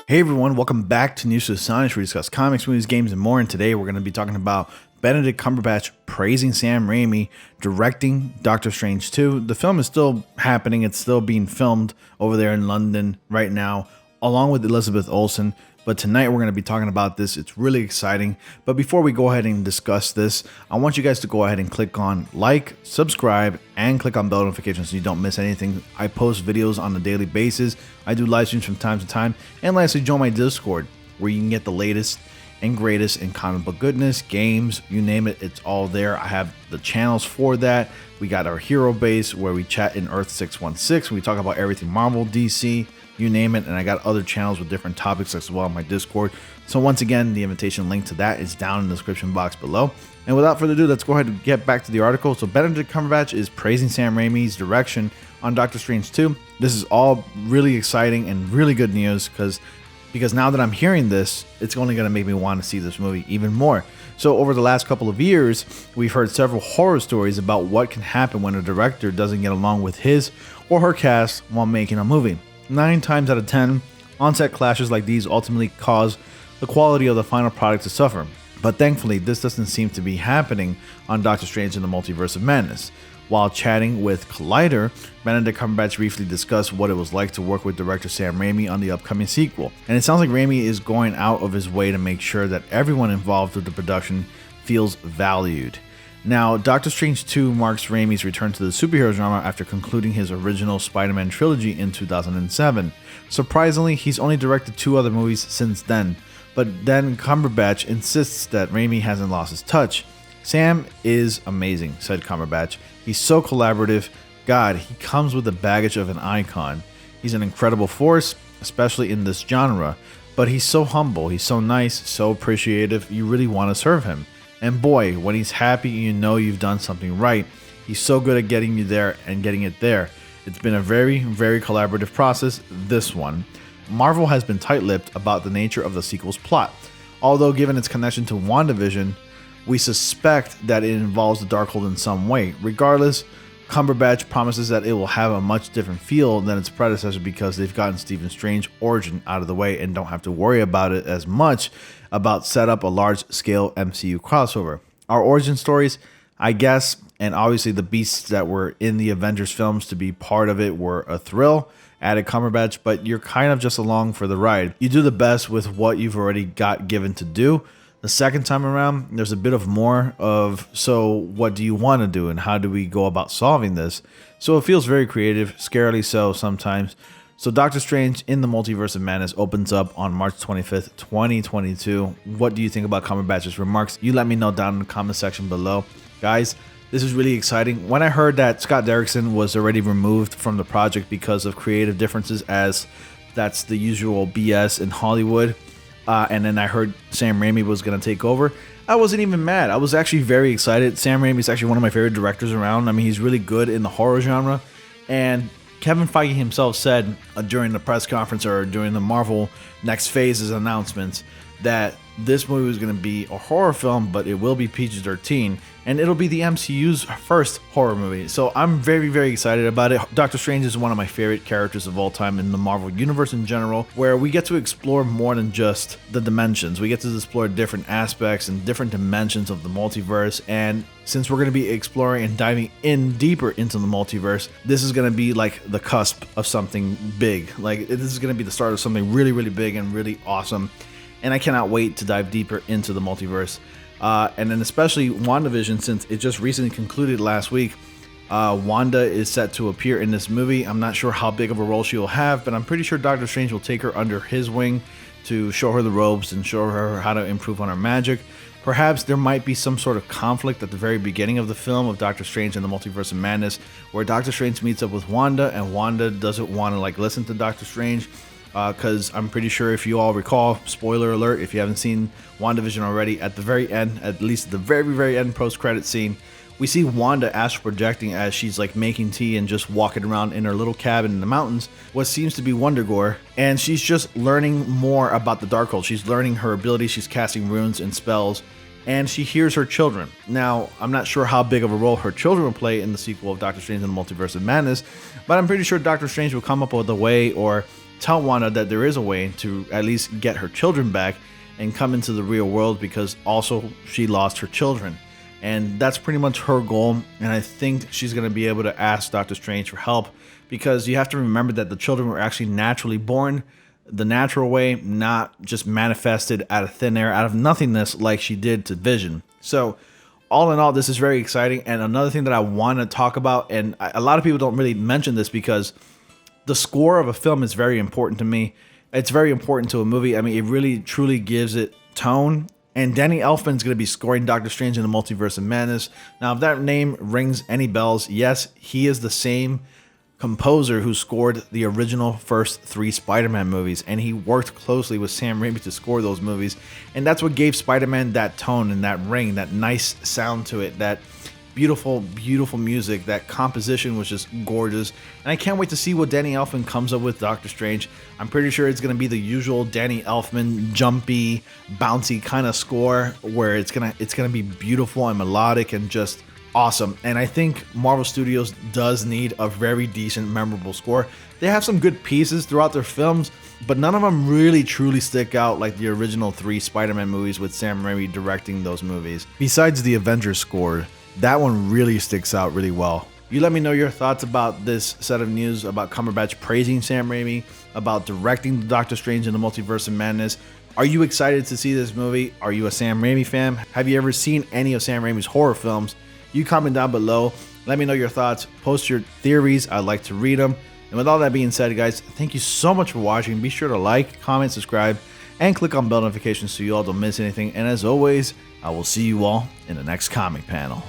Hey everyone, welcome back to News to the Science, where we discuss comics, movies, games, and more. And today we're going to be talking about Benedict Cumberbatch praising Sam Raimi directing Doctor Strange 2. The film is still happening. It's still being filmed over there in London right now, along with Elizabeth Olsen. But tonight we're going to be talking about this. It's really exciting. But before we go ahead and discuss this, I want you guys to go ahead and click on like, subscribe, and click on bell notifications so you don't miss anything. I post videos on a daily basis. I do live streams from time to time. And lastly, join my Discord, where you can get the latest and greatest in comic book goodness, games, you name it, it's all there. I have the channels for that. We got our hero base where we chat in Earth 616. We talk about everything Marvel, DC, you name it, and I got other channels with different topics as well on my Discord. So once again, the invitation link to that is down in the description box below. And without further ado, let's go ahead and get back to the article. So Benedict Cumberbatch is praising Sam Raimi's direction on Doctor Strange 2. This is all really exciting and really good news because now that I'm hearing this, it's only going to make me want to see this movie even more. So over the last couple of years, we've heard several horror stories about what can happen when a director doesn't get along with his or her cast while making a movie. 9 times out of 10, on-set clashes like these ultimately cause the quality of the final product to suffer. But thankfully, this doesn't seem to be happening on Doctor Strange in the Multiverse of Madness. While chatting with Collider, Benedict Cumberbatch briefly discussed what it was like to work with director Sam Raimi on the upcoming sequel. And it sounds like Raimi is going out of his way to make sure that everyone involved with the production feels valued. Now, Doctor Strange 2 marks Raimi's return to the superhero genre after concluding his original Spider-Man trilogy in 2007. Surprisingly, he's only directed 2 other movies since then, but then Cumberbatch insists that Raimi hasn't lost his touch. Sam is amazing, said Cumberbatch. He's so collaborative. God, he comes with the baggage of an icon. He's an incredible force, especially in this genre, but he's so humble, he's so nice, so appreciative, you really want to serve him. And boy, when he's happy, you know you've done something right. He's so good at getting you there and getting it there. It's been a very, very collaborative process, this one. Marvel has been tight-lipped about the nature of the sequel's plot. Although given its connection to WandaVision, we suspect that it involves the Darkhold in some way. Regardless, Cumberbatch promises that it will have a much different feel than its predecessor because they've gotten Stephen Strange's origin out of the way and don't have to worry about it as much about set up a large-scale MCU crossover. Our origin stories, I guess, and obviously the beasts that were in the Avengers films to be part of it were a thrill, added Cumberbatch, but you're kind of just along for the ride. You do the best with what you've already got given to do. The second time around, there's a bit of more of, so what do you want to do and how do we go about solving this? So it feels very creative, scarily so sometimes. So Doctor Strange in the Multiverse of Madness opens up on March 25th, 2022. What do you think about Cumberbatch's remarks? You let me know down in the comment section below. Guys, this is really exciting. When I heard that Scott Derrickson was already removed from the project because of creative differences, as that's the usual BS in Hollywood, and then I heard Sam Raimi was going to take over, I wasn't even mad. I was actually very excited. Sam Raimi is actually one of my favorite directors around. I mean, he's really good in the horror genre. And Kevin Feige himself said during the press conference or during the Marvel Next Phases announcements that this movie was going to be a horror film, but it will be PG-13, and it'll be the MCU's first horror movie. So I'm very, very excited about it. Doctor Strange is one of my favorite characters of all time in the Marvel Universe in general, where we get to explore more than just the dimensions. We get to explore different aspects and different dimensions of the multiverse, and since we're going to be exploring and diving in deeper into the multiverse, this is going to be like the cusp of something big. Like, this is going to be the start of something really, really big and really awesome. And I cannot wait to dive deeper into the multiverse. And then especially WandaVision, since it just recently concluded last week. Wanda is set to appear in this movie. I'm not sure how big of a role she will have, but I'm pretty sure Doctor Strange will take her under his wing to show her the ropes and show her how to improve on her magic. Perhaps there might be some sort of conflict at the very beginning of the film of Doctor Strange and the Multiverse of Madness, where Doctor Strange meets up with Wanda, and Wanda doesn't want to listen to Doctor Strange. Because I'm pretty sure, if you all recall, spoiler alert, if you haven't seen WandaVision already, at the very end, at least the very, very end post-credit scene, we see Wanda astral projecting as she's making tea and just walking around in her little cabin in the mountains, what seems to be Wundagore, and she's just learning more about the Darkhold. She's learning her abilities, she's casting runes and spells, and she hears her children. Now, I'm not sure how big of a role her children will play in the sequel of Doctor Strange and the Multiverse of Madness, but I'm pretty sure Doctor Strange will come up with a way, or tell Wanda that there is a way to at least get her children back and come into the real world, because also she lost her children. And that's pretty much her goal. And I think she's going to be able to ask Doctor Strange for help, because you have to remember that the children were actually naturally born the natural way, not just manifested out of thin air, out of nothingness like she did to Vision. So all in all, this is very exciting. And another thing that I want to talk about, and a lot of people don't really mention this, because the score of a film is very important to me. It's very important to a movie. I mean, it really truly gives it tone. And Danny Elfman's going to be scoring Doctor Strange in the Multiverse of Madness. Now, if that name rings any bells, yes, he is the same composer who scored the original first 3 Spider-Man movies, and he worked closely with Sam Raimi to score those movies. And that's what gave Spider-Man that tone and that ring, that nice sound to it, that beautiful, beautiful music. That composition was just gorgeous. And I can't wait to see what Danny Elfman comes up with Doctor Strange. I'm pretty sure it's going to be the usual Danny Elfman jumpy, bouncy kind of score, where it's gonna be beautiful and melodic and just awesome. And I think Marvel Studios does need a very decent, memorable score. They have some good pieces throughout their films, but none of them really truly stick out like the original 3 Spider-Man movies with Sam Raimi directing those movies. Besides the Avengers score, that one really sticks out really well. You let me know your thoughts about this set of news about Cumberbatch praising Sam Raimi, about directing Doctor Strange in the Multiverse of Madness. Are you excited to see this movie? Are you a Sam Raimi fan? Have you ever seen any of Sam Raimi's horror films? You comment down below. Let me know your thoughts. Post your theories. I'd like to read them. And with all that being said, guys, thank you so much for watching. Be sure to like, comment, subscribe, and click on bell notifications so you all don't miss anything. And as always, I will see you all in the next comic panel.